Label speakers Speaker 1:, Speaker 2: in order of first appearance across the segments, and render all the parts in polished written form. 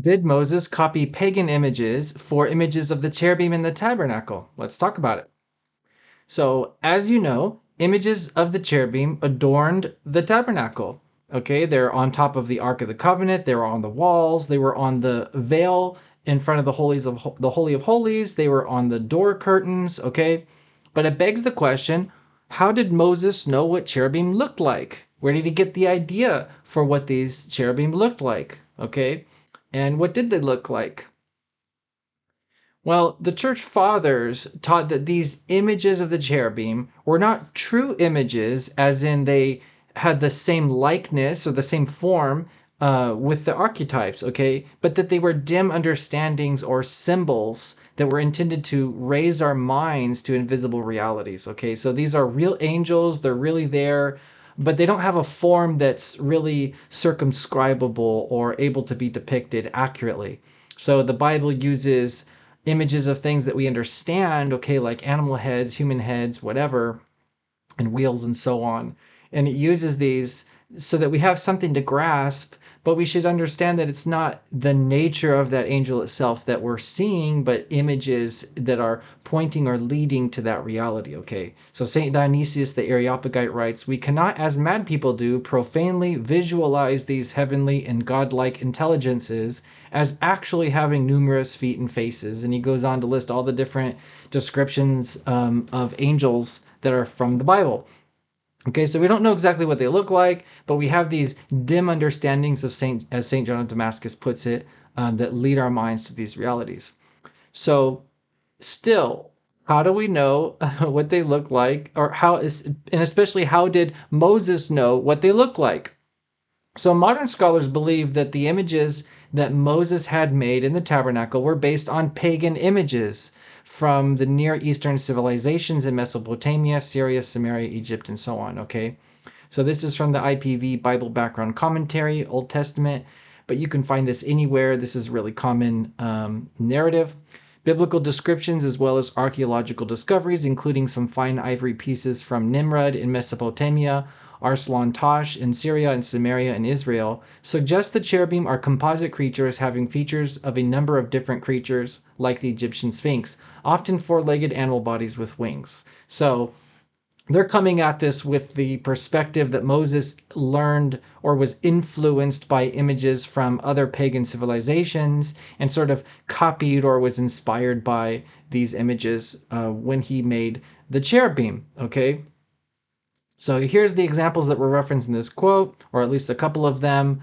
Speaker 1: Did Moses copy pagan images for images of the cherubim in the tabernacle? Let's talk about it. So, as you know, images of the cherubim adorned the tabernacle. Okay, they're on top of the Ark of the Covenant, they were on the walls, they were on the veil in front of the Holy of Holies, they were on the door curtains, okay? But it begs the question, how did Moses know what cherubim looked like? Where did he get the idea for what these cherubim looked like? Okay? And what did they look like? Well, the church fathers taught that these images of the cherubim were not true images, as in they had the same likeness or the same form with the archetypes, okay? But that they were dim understandings or symbols that were intended to raise our minds to invisible realities, okay? So these are real angels, they're really there, but they don't have a form that's really circumscribable or able to be depicted accurately. So the Bible uses images of things that we understand, okay, like animal heads, human heads, whatever, and wheels and so on. And it uses these so that we have something to grasp, but we should understand that it's not the nature of that angel itself that we're seeing, but images that are pointing or leading to that reality, okay? So St. Dionysius the Areopagite writes, "We cannot, as mad people do, profanely visualize these heavenly and godlike intelligences as actually having numerous feet and faces." And he goes on to list all the different descriptions of angels that are from the Bible. Okay, so we don't know exactly what they look like, but we have these dim understandings of as Saint John of Damascus puts it, that lead our minds to these realities. So, still, how do we know what they look like, or and especially how did Moses know what they look like? So, modern scholars believe that the images that Moses had made in the tabernacle were based on pagan images from the Near Eastern civilizations in Mesopotamia, Syria, Samaria, Egypt, and so on. Okay, so this is from the IPV Bible Background Commentary, Old Testament, but you can find this anywhere. This is really common narrative. Biblical descriptions as well as archaeological discoveries, including some fine ivory pieces from Nimrud in Mesopotamia, Arslan Tash in Syria, and Samaria in Israel, suggest the cherubim are composite creatures having features of a number of different creatures, like the Egyptian Sphinx, often four-legged animal bodies with wings. So they're coming at this with the perspective that Moses learned or was influenced by images from other pagan civilizations and sort of copied or was inspired by these images when he made the cherubim, okay? So here's the examples that were referenced in this quote, or at least a couple of them.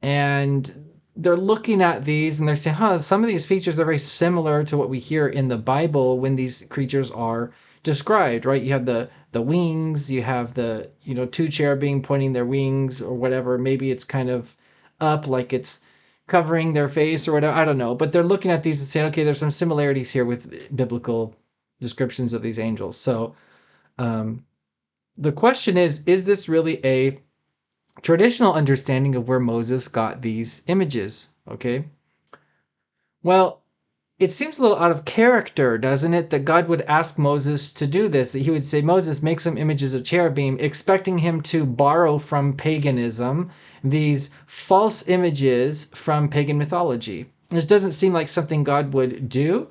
Speaker 1: And they're looking at these and they're saying, some of these features are very similar to what we hear in the Bible when these creatures are described, right? You have the wings, you have the, two cherubim pointing their wings or whatever. Maybe it's kind of up like it's covering their face or whatever. I don't know. But they're looking at these and saying, okay, there's some similarities here with biblical descriptions of these angels. So the question is this really a traditional understanding of where Moses got these images? Okay. Well, it seems a little out of character, doesn't it, that God would ask Moses to do this, that he would say, Moses, make some images of cherubim, expecting him to borrow from paganism these false images from pagan mythology. This doesn't seem like something God would do.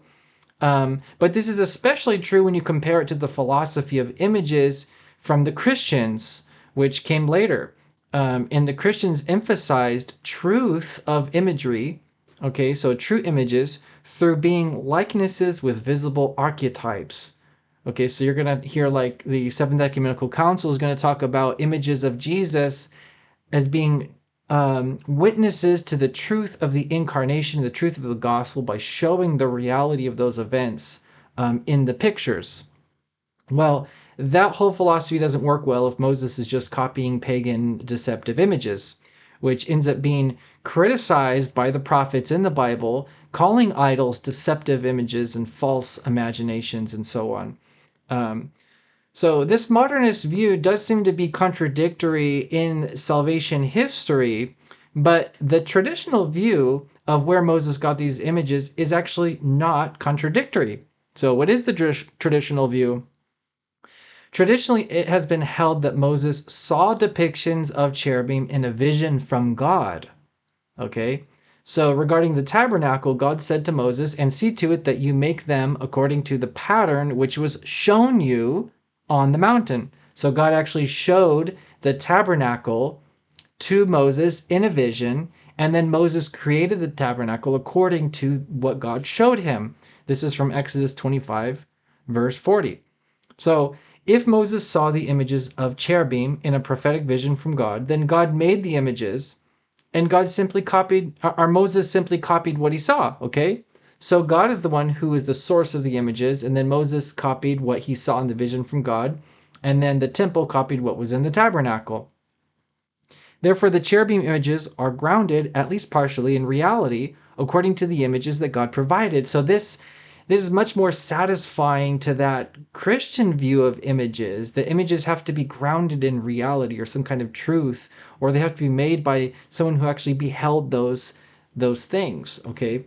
Speaker 1: But this is especially true when you compare it to the philosophy of images from the Christians, which came later. And the Christians emphasized truth of imagery, okay, so true images, through being likenesses with visible archetypes. Okay, so you're going to hear like the Seventh Ecumenical Council is going to talk about images of Jesus as being witnesses to the truth of the incarnation, the truth of the gospel, by showing the reality of those events in the pictures. Well, that whole philosophy doesn't work well if Moses is just copying pagan deceptive images, which ends up being criticized by the prophets in the Bible, calling idols deceptive images and false imaginations and so on. So this modernist view does seem to be contradictory in salvation history, but the traditional view of where Moses got these images is actually not contradictory. So what is the traditional view? Traditionally, it has been held that Moses saw depictions of cherubim in a vision from God. Okay? So regarding the tabernacle, God said to Moses, "And see to it that you make them according to the pattern which was shown you on the mountain." So God actually showed the tabernacle to Moses in a vision, and then Moses created the tabernacle according to what God showed him. This is from Exodus 25, verse 40. So if Moses saw the images of cherubim in a prophetic vision from God, then God made the images, and God simply copied, or Moses simply copied what he saw, okay? So God is the one who is the source of the images, and then Moses copied what he saw in the vision from God, and then the temple copied what was in the tabernacle. Therefore, the cherubim images are grounded, at least partially, in reality, according to the images that God provided. So this is much more satisfying to that Christian view of images. The images have to be grounded in reality or some kind of truth, or they have to be made by someone who actually beheld those things, okay?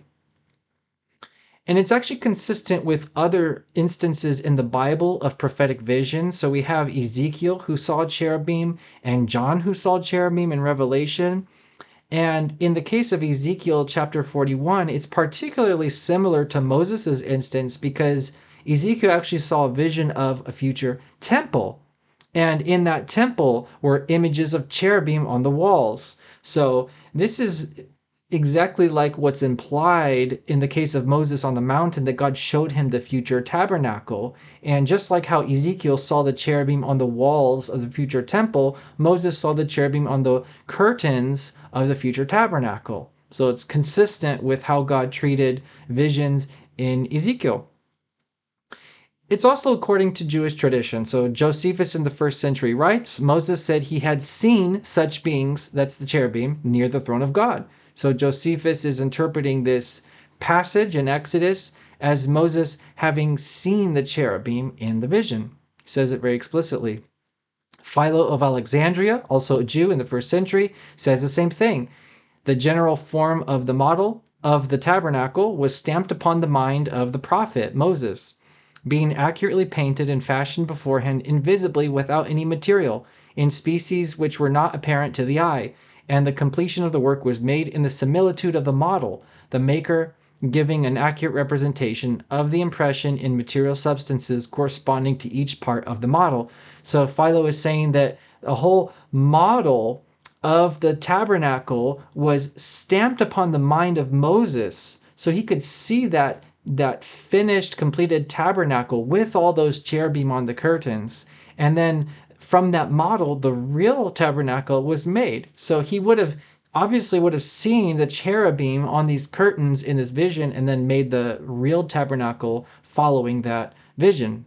Speaker 1: And it's actually consistent with other instances in the Bible of prophetic vision. So we have Ezekiel who saw cherubim and John who saw cherubim in Revelation. And in the case of Ezekiel chapter 41, it's particularly similar to Moses' instance because Ezekiel actually saw a vision of a future temple. And in that temple were images of cherubim on the walls. So this is exactly like what's implied in the case of Moses on the mountain, that God showed him the future tabernacle. And just like how Ezekiel saw the cherubim on the walls of the future temple, Moses saw the cherubim on the curtains of the future tabernacle. So it's consistent with how God treated visions in Ezekiel. It's also according to Jewish tradition. So Josephus in the 1st century writes, Moses said he had seen such beings, that's the cherubim, near the throne of God. So Josephus is interpreting this passage in Exodus as Moses having seen the cherubim in the vision. He says it very explicitly. Philo of Alexandria, also a Jew in the 1st century, says the same thing. The general form of the model of the tabernacle was stamped upon the mind of the prophet Moses, being accurately painted and fashioned beforehand invisibly without any material, in species which were not apparent to the eye, and the completion of the work was made in the similitude of the model, the maker giving an accurate representation of the impression in material substances corresponding to each part of the model. So Philo is saying that the whole model of the tabernacle was stamped upon the mind of Moses, so he could see that finished, completed tabernacle with all those cherubim on the curtains. And then from that model, the real tabernacle was made. So he would have seen the cherubim on these curtains in this vision and then made the real tabernacle following that vision.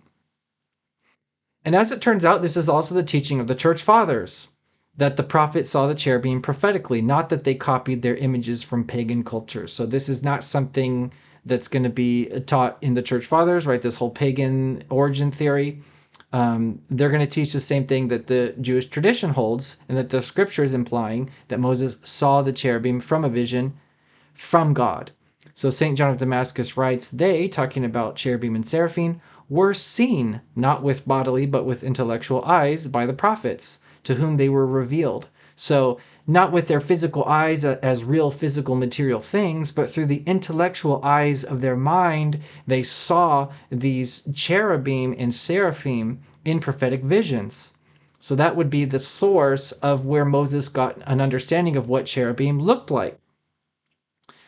Speaker 1: And as it turns out, this is also the teaching of the church fathers, that the prophet saw the cherubim prophetically, not that they copied their images from pagan cultures. So this is not something that's going to be taught in the church fathers, right? This whole pagan origin theory. They're going to teach the same thing that the Jewish tradition holds, and that the scripture is implying that Moses saw the cherubim from a vision from God. So St. John of Damascus writes, they, talking about cherubim and seraphim, were seen, not with bodily but with intellectual eyes, by the prophets, to whom they were revealed. So not with their physical eyes as real physical material things, but through the intellectual eyes of their mind, they saw these cherubim and seraphim in prophetic visions. So that would be the source of where Moses got an understanding of what cherubim looked like.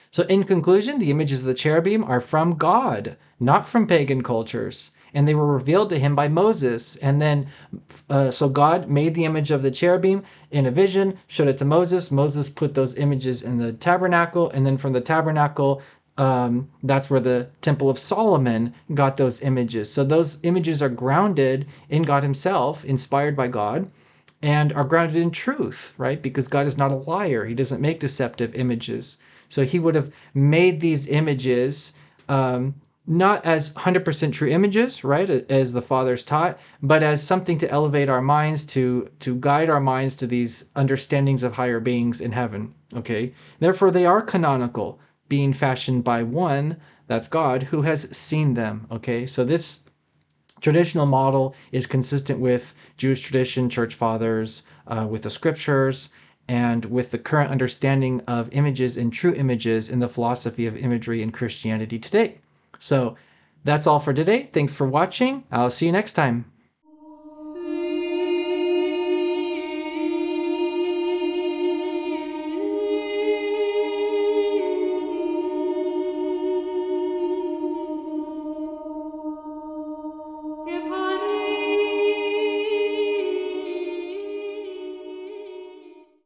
Speaker 1: So in conclusion, the images of the cherubim are from God, not from pagan cultures. And they were revealed to him by Moses. And then, so God made the image of the cherubim in a vision, showed it to Moses. Moses put those images in the tabernacle. And then from the tabernacle, that's where the Temple of Solomon got those images. So those images are grounded in God himself, inspired by God, and are grounded in truth, right? Because God is not a liar. He doesn't make deceptive images. So he would have made these images not as 100% true images, right, as the fathers taught, but as something to elevate our minds, to guide our minds to these understandings of higher beings in heaven, okay? Therefore, they are canonical, being fashioned by one, that's God, who has seen them, okay? So this traditional model is consistent with Jewish tradition, church fathers, with the scriptures, and with the current understanding of images and true images in the philosophy of imagery in Christianity today. So that's all for today. Thanks for watching. I'll see you next time.